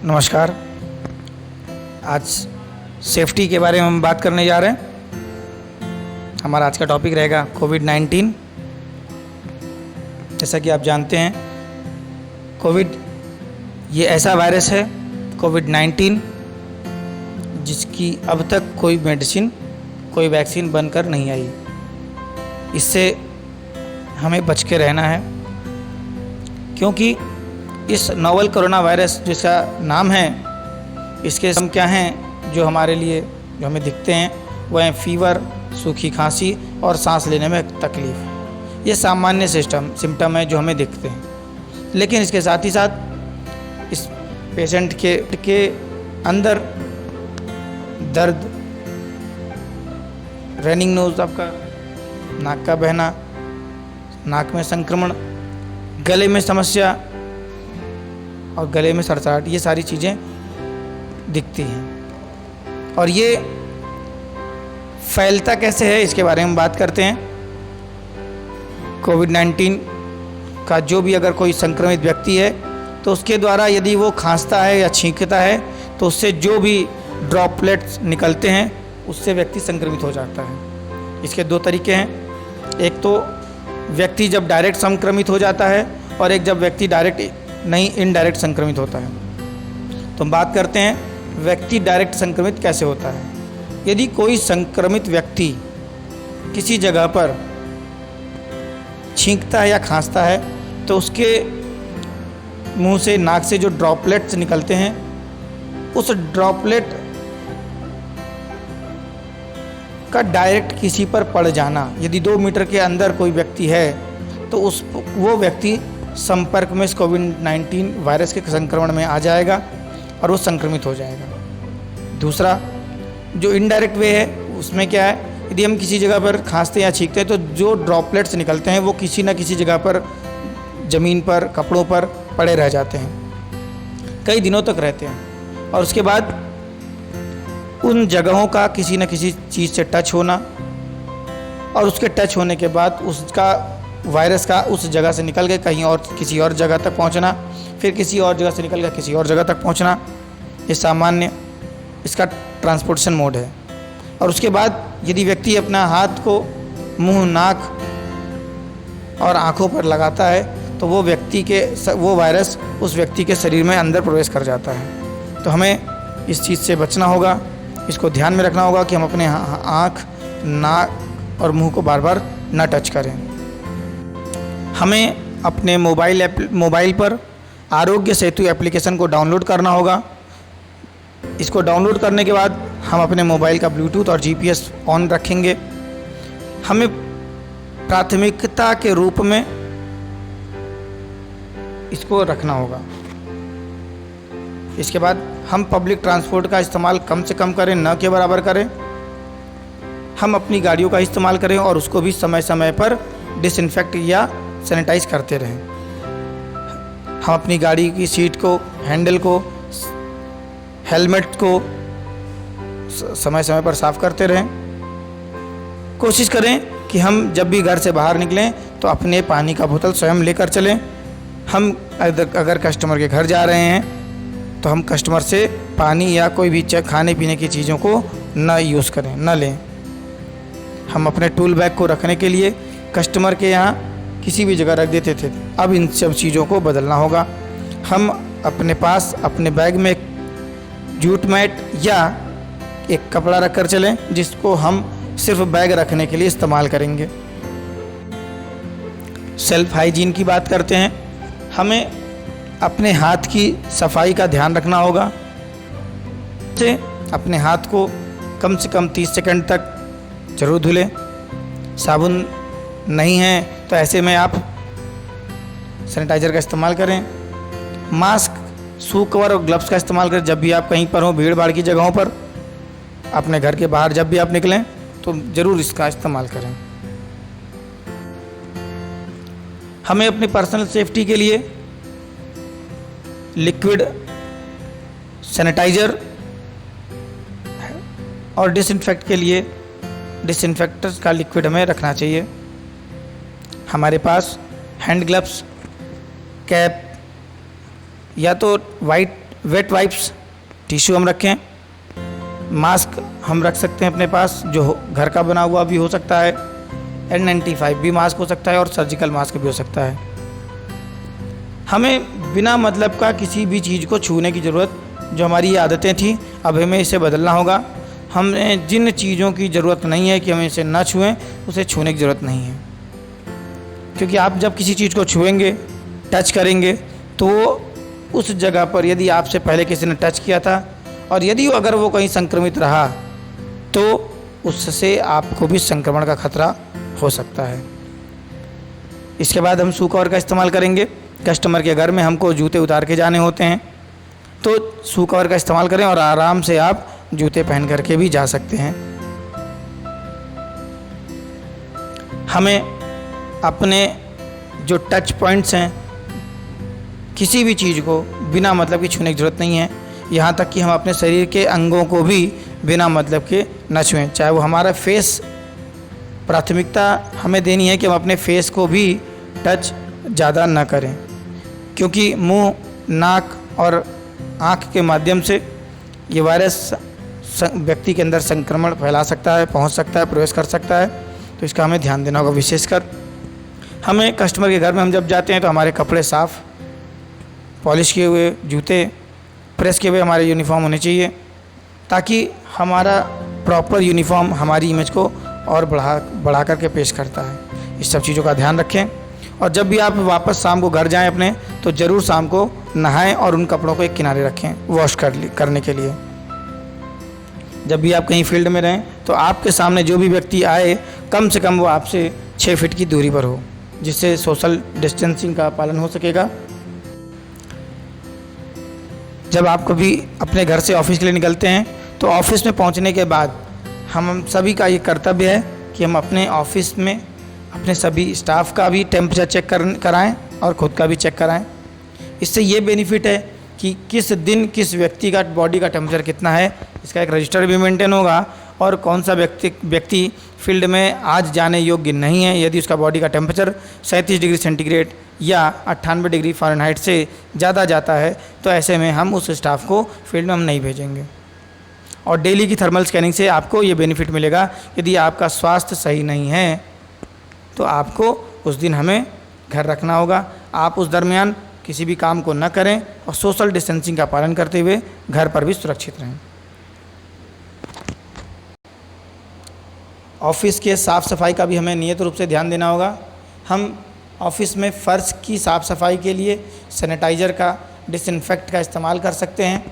नमस्कार। आज सेफ्टी के बारे में हम बात करने जा रहे हैं। हमारा आज का टॉपिक रहेगा कोविड-19। जैसा कि आप जानते हैं, कोविड ये ऐसा वायरस है कोविड-19 जिसकी अब तक कोई मेडिसिन, कोई वैक्सीन बनकर नहीं आई। इससे हमें बच के रहना है, क्योंकि इस नोवल कोरोना वायरस जिसका नाम है, इसके सिम्टम क्या हैं जो हमारे लिए, जो हमें दिखते हैं, वह हैं फीवर, सूखी खांसी और सांस लेने में तकलीफ़। ये सामान्य सिम्टम है जो हमें दिखते हैं, लेकिन इसके साथ ही साथ इस पेशेंट के अंदर दर्द, रनिंग नोज, आपका नाक का बहना, नाक में संक्रमण, गले में समस्या और गले में सरसराहट, ये सारी चीज़ें दिखती हैं। और ये फैलता कैसे है, इसके बारे में बात करते हैं। कोविड-19 का जो भी अगर कोई संक्रमित व्यक्ति है, तो उसके द्वारा यदि वो खांसता है या छींकता है, तो उससे जो भी ड्रॉपलेट्स निकलते हैं, उससे व्यक्ति संक्रमित हो जाता है। इसके दो तरीके हैं। एक तो व्यक्ति जब डायरेक्ट संक्रमित हो जाता है, और एक जब व्यक्ति डायरेक्ट नहीं, इनडायरेक्ट संक्रमित होता है। तो हम बात करते हैं व्यक्ति डायरेक्ट संक्रमित कैसे होता है। यदि कोई संक्रमित व्यक्ति किसी जगह पर छींकता है या खांसता है, तो उसके मुंह से, नाक से जो ड्रॉपलेट्स निकलते हैं, उस ड्रॉपलेट का डायरेक्ट किसी पर पड़ जाना, यदि 2 मीटर के अंदर कोई व्यक्ति है, तो वो व्यक्ति संपर्क में इस कोविड-19 वायरस के संक्रमण में आ जाएगा और वो संक्रमित हो जाएगा। दूसरा जो इनडायरेक्ट वे है, उसमें क्या है, यदि हम किसी जगह पर खांसते या छींकते हैं, तो जो ड्रॉपलेट्स निकलते हैं वो किसी न किसी जगह पर, ज़मीन पर, कपड़ों पर पड़े रह जाते हैं, कई दिनों तक रहते हैं। और उसके बाद उन जगहों का किसी न किसी चीज़ से टच होना, और उसके टच होने के बाद उसका वायरस का उस जगह से निकल के कहीं और, किसी और जगह तक पहुंचना, फिर किसी और जगह से निकल के किसी और जगह तक पहुंचना, ये सामान्य इसका ट्रांसपोर्टेशन मोड है। और उसके बाद यदि व्यक्ति अपना हाथ को मुंह, नाक और आँखों पर लगाता है, तो वो वायरस उस व्यक्ति के शरीर में अंदर प्रवेश कर जाता है। तो हमें इस चीज़ से बचना होगा, इसको ध्यान में रखना होगा कि हम अपने आँख, नाक और मुंह को बार बार ना टच करें। हमें अपने मोबाइल पर आरोग्य सेतु एप्लीकेशन को डाउनलोड करना होगा। इसको डाउनलोड करने के बाद हम अपने मोबाइल का ब्लूटूथ और जीपीएस ऑन रखेंगे। हमें प्राथमिकता के रूप में इसको रखना होगा। इसके बाद हम पब्लिक ट्रांसपोर्ट का इस्तेमाल कम से कम करें, न के बराबर करें। हम अपनी गाड़ियों का इस्तेमाल करें और उसको भी समय समय पर डिसइंफेक्ट या सैनिटाइज करते रहें। हम अपनी गाड़ी की सीट को, हैंडल को, हेलमेट को समय समय पर साफ़ करते रहें। कोशिश करें कि हम जब भी घर से बाहर निकलें तो अपने पानी का बोतल स्वयं लेकर चलें। हम अगर कस्टमर के घर जा रहे हैं, तो हम कस्टमर से पानी या कोई भी खाने पीने की चीज़ों को न यूज़ करें, न लें। हम अपने टूल बैग को रखने के लिए कस्टमर के यहाँ किसी भी जगह रख देते थे, अब इन सब चीज़ों को बदलना होगा। हम अपने पास, अपने बैग में एक जूट मैट या एक कपड़ा रख कर चलें, जिसको हम सिर्फ बैग रखने के लिए इस्तेमाल करेंगे। सेल्फ हाइजीन की बात करते हैं। हमें अपने हाथ की सफाई का ध्यान रखना होगा। से अपने हाथ को कम से कम 30 सेकंड तक जरूर धुलें। साबुन नहीं है तो ऐसे में आप सैनिटाइज़र का इस्तेमाल करें। मास्क, शू कवर और ग्लव्स का इस्तेमाल करें जब भी आप कहीं पर हो, भीड़ भाड़ की जगहों पर। अपने घर के बाहर जब भी आप निकलें तो ज़रूर इसका इस्तेमाल करें। हमें अपनी पर्सनल सेफ्टी के लिए लिक्विड सैनिटाइज़र और डिसइंफेक्ट के लिए डिसइंफेक्टर का लिक्विड हमें रखना चाहिए। हमारे पास हैंड ग्लव्स, कैप या तो वाइट वेट वाइप्स, टिश्यू हम रखें। मास्क हम रख सकते हैं अपने पास, जो घर का बना हुआ भी हो सकता है, N95 भी मास्क हो सकता है और सर्जिकल मास्क भी हो सकता है। हमें बिना मतलब का किसी भी चीज़ को छूने की ज़रूरत, जो हमारी ये आदतें थी, अब हमें इसे बदलना होगा। हमें जिन चीज़ों की ज़रूरत नहीं है कि हमें इसे ना छुएं, उसे छूने की ज़रूरत नहीं है। क्योंकि आप जब किसी चीज़ को छुएंगे, टच करेंगे, तो उस जगह पर यदि आपसे पहले किसी ने टच किया था और यदि अगर वो कहीं संक्रमित रहा, तो उससे आपको भी संक्रमण का खतरा हो सकता है। इसके बाद हम शू कवर का इस्तेमाल करेंगे। कस्टमर के घर में हमको जूते उतार के जाने होते हैं, तो शू कवर का इस्तेमाल करें और आराम से आप जूते पहन करके भी जा सकते हैं। हमें अपने जो टच पॉइंट्स हैं, किसी भी चीज़ को बिना मतलब की छूने की ज़रूरत नहीं है। यहाँ तक कि हम अपने शरीर के अंगों को भी बिना मतलब के न छुएं। चाहे वो हमारा फेस, प्राथमिकता हमें देनी है कि हम अपने फेस को भी टच ज़्यादा न करें, क्योंकि मुंह, नाक और आँख के माध्यम से ये वायरस व्यक्ति के अंदर संक्रमण फैला सकता है, पहुंच सकता है, प्रवेश कर सकता है। तो इसका हमें ध्यान देना होगा। विशेषकर हमें कस्टमर के घर में हम जब जाते हैं तो हमारे कपड़े साफ़, पॉलिश किए हुए, जूते प्रेस किए हुए हमारे यूनिफॉर्म होने चाहिए, ताकि हमारा प्रॉपर यूनिफॉर्म हमारी इमेज को और बढ़ा करके पेश करता है। इस सब चीज़ों का ध्यान रखें। और जब भी आप वापस शाम को घर जाएं अपने, तो ज़रूर शाम को नहाएं और उन कपड़ों को एक किनारे रखें वॉश करने के लिए। जब भी आप कहीं फील्ड में रहें, तो आपके सामने जो भी व्यक्ति आए, कम से कम वो आपसे 6 फीट की दूरी पर हो, जिससे सोशल डिस्टेंसिंग का पालन हो सकेगा। जब आप कभी अपने घर से ऑफिस के लिए निकलते हैं, तो ऑफिस में पहुंचने के बाद हम सभी का ये कर्तव्य है कि हम अपने ऑफिस में अपने सभी स्टाफ का भी टेम्परेचर चेक कराएं और ख़ुद का भी चेक कराएं। इससे ये बेनिफिट है कि किस दिन किस व्यक्ति का बॉडी का टेम्परेचर कितना है, इसका एक रजिस्टर भी मेंटेन होगा, और कौन सा व्यक्ति फील्ड में आज जाने योग्य नहीं है। यदि उसका बॉडी का टेम्परेचर 37 डिग्री सेंटीग्रेड या 98 डिग्री फ़ारेनहाइट से ज़्यादा जाता है, तो ऐसे में हम उस स्टाफ को फील्ड में हम नहीं भेजेंगे। और डेली की थर्मल स्कैनिंग से आपको ये बेनिफिट मिलेगा, यदि आपका स्वास्थ्य सही नहीं है तो आपको उस दिन हमें घर रखना होगा। आप उस दरमियान किसी भी काम को न करें और सोशल डिस्टेंसिंग का पालन करते हुए घर पर भी सुरक्षित रहें। ऑफिस के साफ़ सफाई का भी हमें नियत रूप से ध्यान देना होगा। हम ऑफिस में फ़र्श की साफ़ सफाई के लिए सैनिटाइज़र का, डिसइंफेक्ट का इस्तेमाल कर सकते हैं।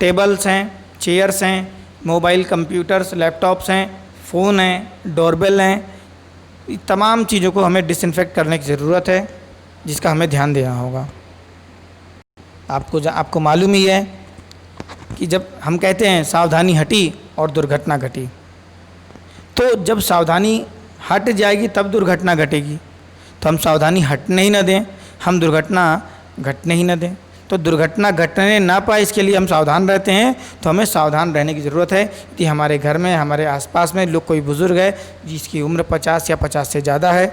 टेबल्स हैं, चेयर्स हैं, मोबाइल कंप्यूटर्स, लैपटॉप्स हैं, फ़ोन हैं, डोरबेल हैं, तमाम चीज़ों को हमें डिसइंफेक्ट करने की ज़रूरत है, जिसका हमें ध्यान देना होगा। आपको मालूम ही है कि जब हम कहते हैं सावधानी हटी और दुर्घटना घटी, तो जब सावधानी हट जाएगी तब दुर्घटना घटेगी। तो हम सावधानी हटने ही न दें, हम दुर्घटना घटने ही न दें। तो दुर्घटना घटने ना पाए, इसके लिए हम सावधान रहते हैं। तो हमें सावधान रहने की ज़रूरत है कि हमारे घर में, हमारे आसपास में लोग, कोई बुज़ुर्ग है जिसकी उम्र 50 या 50 से ज़्यादा है,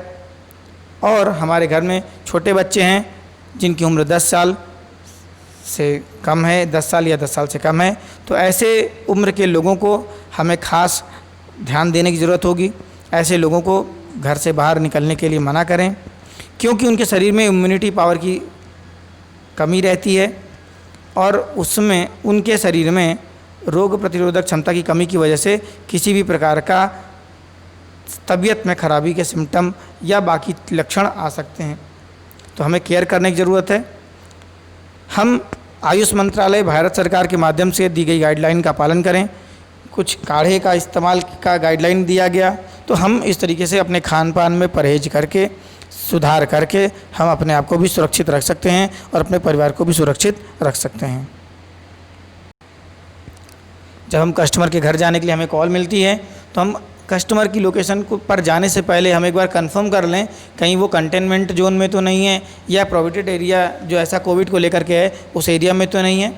और हमारे घर में छोटे बच्चे हैं जिनकी उम्र 10 साल से कम है, 10 साल या 10 साल से कम है, तो ऐसे उम्र के लोगों को हमें ख़ास ध्यान देने की ज़रूरत होगी। ऐसे लोगों को घर से बाहर निकलने के लिए मना करें, क्योंकि उनके शरीर में इम्यूनिटी पावर की कमी रहती है और उसमें उनके शरीर में रोग प्रतिरोधक क्षमता की कमी की वजह से किसी भी प्रकार का तबीयत में खराबी के सिम्टम या बाकी लक्षण आ सकते हैं। तो हमें केयर करने की ज़रूरत है। हम आयुष मंत्रालय, भारत सरकार के माध्यम से दी गई गाइडलाइन का पालन करें। कुछ काढ़े का इस्तेमाल का गाइडलाइन दिया गया, तो हम इस तरीके से अपने खान पान में परहेज करके, सुधार करके हम अपने आप को भी सुरक्षित रख सकते हैं और अपने परिवार को भी सुरक्षित रख सकते हैं। जब हम कस्टमर के घर जाने के लिए हमें कॉल मिलती है, तो हम कस्टमर की लोकेशन को पर जाने से पहले हम एक बार कंफर्म कर लें कहीं वो कंटेनमेंट जोन में तो नहीं है, या प्रोहिबिटेड एरिया जो ऐसा कोविड को लेकर के है उस एरिया में तो नहीं है।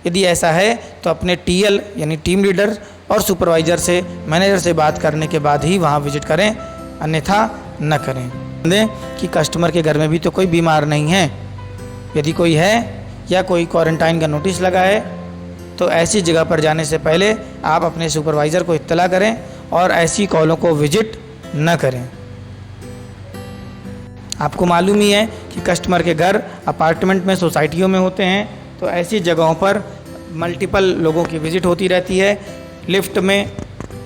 यदि ऐसा है तो अपने टीएल यानी टीम लीडर और सुपरवाइज़र से, मैनेजर से बात करने के बाद ही वहाँ विजिट करें, अन्यथा न करें। कि कस्टमर के घर में भी तो कोई बीमार नहीं है। यदि कोई है या कोई क्वारंटाइन का नोटिस लगा है तो ऐसी जगह पर जाने से पहले आप अपने सुपरवाइज़र को इत्तला करें और ऐसी कॉलों को विजिट न करें। आपको मालूम ही है कि कस्टमर के घर अपार्टमेंट में, सोसाइटियों में होते हैं, तो ऐसी जगहों पर मल्टीपल लोगों की विज़िट होती रहती है। लिफ्ट में,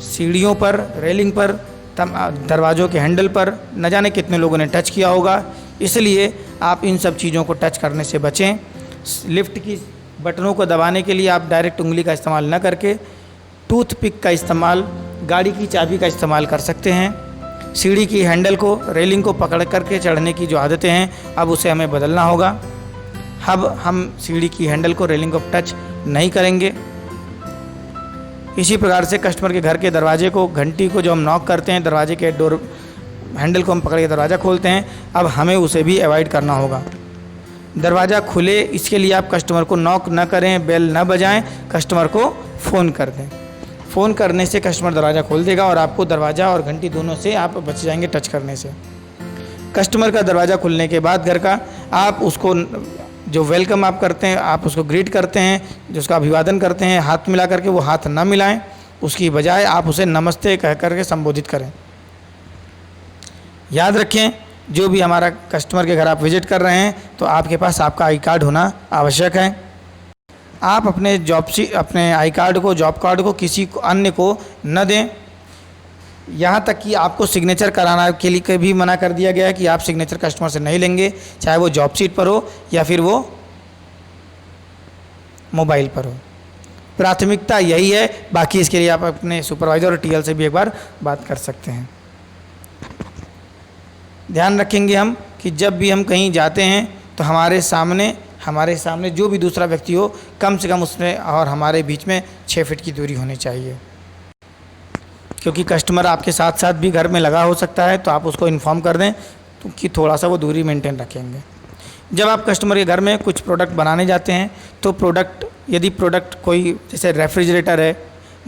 सीढ़ियों पर, रेलिंग पर, दरवाज़ों के हैंडल पर न जाने कितने लोगों ने टच किया होगा, इसलिए आप इन सब चीज़ों को टच करने से बचें। लिफ्ट की बटनों को दबाने के लिए आप डायरेक्ट उंगली का इस्तेमाल न करके टूथपिक का इस्तेमाल, गाड़ी की चाबी का इस्तेमाल कर सकते हैं। सीढ़ी की हैंडल को, रेलिंग को पकड़ करके चढ़ने की जो आदतें हैं, अब उसे हमें बदलना होगा। अब हम सीढ़ी की हैंडल को, रेलिंग को टच नहीं करेंगे। इसी प्रकार से कस्टमर के घर के दरवाजे को, घंटी को जो हम नॉक करते हैं, दरवाजे के डोर हैंडल को हम पकड़ के दरवाज़ा खोलते हैं, अब हमें उसे भी अवॉइड करना होगा। दरवाज़ा खुले इसके लिए आप कस्टमर को नॉक न करें, बेल न बजाएं, कस्टमर को फ़ोन कर दें। फ़ोन करने से कस्टमर दरवाज़ा खोल देगा और आपको दरवाज़ा और घंटी दोनों से आप बच जाएंगे टच करने से। कस्टमर का दरवाज़ा खुलने के बाद घर का, आप उसको जो वेलकम आप करते हैं, आप उसको ग्रीट करते हैं, जो उसका अभिवादन करते हैं, हाथ मिला करके वो हाथ ना मिलाएं, उसकी बजाय आप उसे नमस्ते कह करके संबोधित करें। याद रखें, जो भी हमारा कस्टमर के घर आप विजिट कर रहे हैं तो आपके पास आपका आई कार्ड होना आवश्यक है। आप अपने आई कार्ड को, जॉब कार्ड को किसी अन्य को न दें। यहाँ तक कि आपको सिग्नेचर कराना के लिए भी मना कर दिया गया है कि आप सिग्नेचर कस्टमर से नहीं लेंगे, चाहे वो जॉब शीट पर हो या फिर वो मोबाइल पर हो। प्राथमिकता यही है, बाकी इसके लिए आप अपने सुपरवाइज़र और टीएल से भी एक बार बात कर सकते हैं। ध्यान रखेंगे हम कि जब भी हम कहीं जाते हैं तो हमारे सामने जो भी दूसरा व्यक्ति हो, कम से कम उसमें और हमारे बीच में 6 फीट की दूरी होनी चाहिए, क्योंकि कस्टमर आपके साथ साथ भी घर में लगा हो सकता है, तो आप उसको इन्फॉर्म कर दें तो कि थोड़ा सा वो दूरी मेंटेन रखेंगे। जब आप कस्टमर के घर में कुछ प्रोडक्ट बनाने जाते हैं तो यदि प्रोडक्ट कोई जैसे रेफ्रिजरेटर है,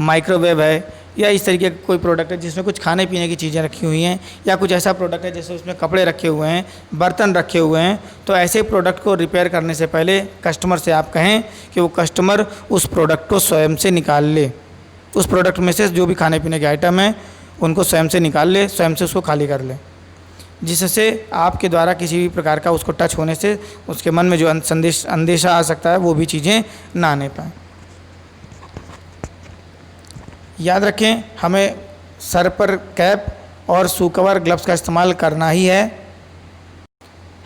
माइक्रोवेव है, या इस तरीके का कोई प्रोडक्ट है जिसमें कुछ खाने पीने की चीज़ें रखी हुई हैं, या कुछ ऐसा प्रोडक्ट है जैसे उसमें कपड़े रखे हुए हैं, बर्तन रखे हुए हैं, तो ऐसे प्रोडक्ट को रिपेयर करने से पहले कस्टमर से आप कहें कि वो कस्टमर उस प्रोडक्ट को स्वयं से निकाल ले। उस प्रोडक्ट में से जो भी खाने पीने के आइटम हैं उनको स्वयं से निकाल ले, स्वयं से उसको खाली कर ले, जिससे आपके द्वारा किसी भी प्रकार का उसको टच होने से उसके मन में जो अंदेशा आ सकता है वो भी चीज़ें ना आने पाएँ। याद रखें, हमें सर पर कैप और शू कवर, ग्लव्स का इस्तेमाल करना ही है।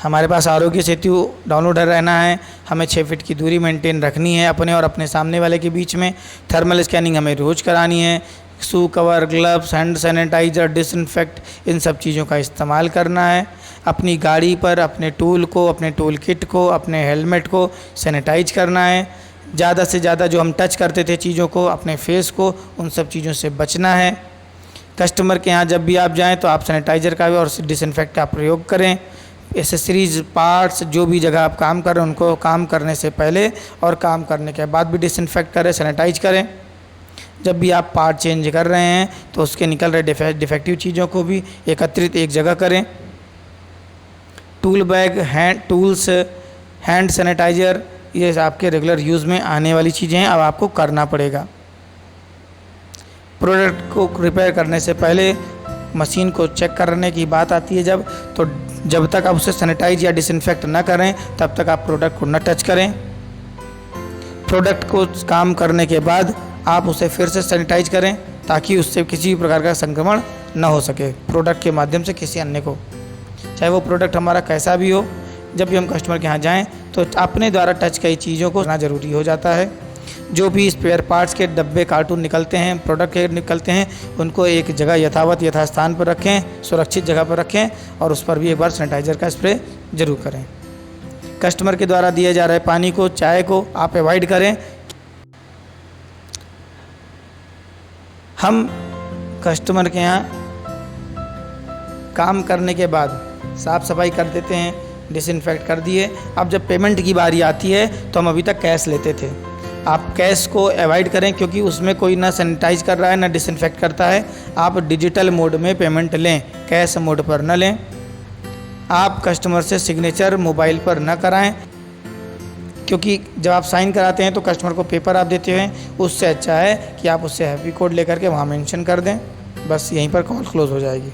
हमारे पास आरोग्य सेतु डाउनलोड रहना है। हमें 6 फीट की दूरी मेंटेन रखनी है अपने और अपने सामने वाले के बीच में। थर्मल स्कैनिंग हमें रोज़ करानी है। Shoe cover, gloves, hand sanitiser, disinfect, इन सब चीज़ों का इस्तेमाल करना है। अपनी गाड़ी पर अपने टूल को, अपने टूल किट को, अपने हेलमेट को सैनिटाइज करना है। ज़्यादा से ज़्यादा जो हम टच करते थे चीज़ों को, अपने फेस को, उन सब चीज़ों से बचना है। कस्टमर के यहाँ जब भी आप जाएं तो आप सैनिटाइज़र का और डिसइंफेक्ट का प्रयोग करें। एसेसरीज, पार्ट्स, जो भी जगह आप काम कर रहे हैं उनको काम करने से पहले और काम करने के बाद भी डिसइंफेक्ट करें, सैनिटाइज करें। जब भी आप पार्ट चेंज कर रहे हैं तो उसके निकल रहे डिफेक्टिव चीज़ों को भी एकत्रित एक जगह करें। टूल बैग, हैंड सैनिटाइज़र, ये आपके रेगुलर यूज़ में आने वाली चीज़ें हैं, अब आपको करना पड़ेगा। प्रोडक्ट को रिपेयर करने से पहले मशीन को चेक करने की बात आती है जब तक आप उसे सैनिटाइज या डिसइंफेक्ट ना करें तब तक आप प्रोडक्ट को न टच करें। प्रोडक्ट को काम करने के बाद आप उसे फिर से सैनिटाइज करें ताकि उससे किसी भी प्रकार का संक्रमण न हो सके प्रोडक्ट के माध्यम से किसी अन्य को, चाहे वो प्रोडक्ट हमारा कैसा भी हो। जब भी हम कस्टमर के यहाँ जाएं तो अपने द्वारा टच कई चीज़ों को करना ज़रूरी हो जाता है। जो भी स्पेयर पार्ट्स के डब्बे, कार्टून निकलते हैं, प्रोडक्ट के निकलते हैं, उनको एक जगह यथास्थान पर रखें, सुरक्षित जगह पर रखें और उस पर भी एक बार सैनिटाइज़र का स्प्रे ज़रूर करें। कस्टमर के द्वारा दिए जा रहे पानी को, चाय को आप अवॉइड करें। हम कस्टमर के यहाँ काम करने के बाद साफ़ सफाई कर देते हैं, डिसइंफेक्ट कर दिए। अब जब पेमेंट की बारी आती है तो हम अभी तक कैश लेते थे। आप कैश को अवॉइड करें क्योंकि उसमें कोई ना सैनिटाइज कर रहा है ना डिसइंफेक्ट करता है। आप डिजिटल मोड में पेमेंट लें, कैश मोड पर न लें। आप कस्टमर से सिग्नेचर मोबाइल पर न कराएं। क्योंकि जब आप साइन कराते हैं तो कस्टमर को पेपर आप देते हैं, उससे अच्छा है कि आप उससे हैप्पी कोड लेकर के वहाँ मेंशन कर दें। बस यहीं पर कॉल क्लोज़ हो जाएगी।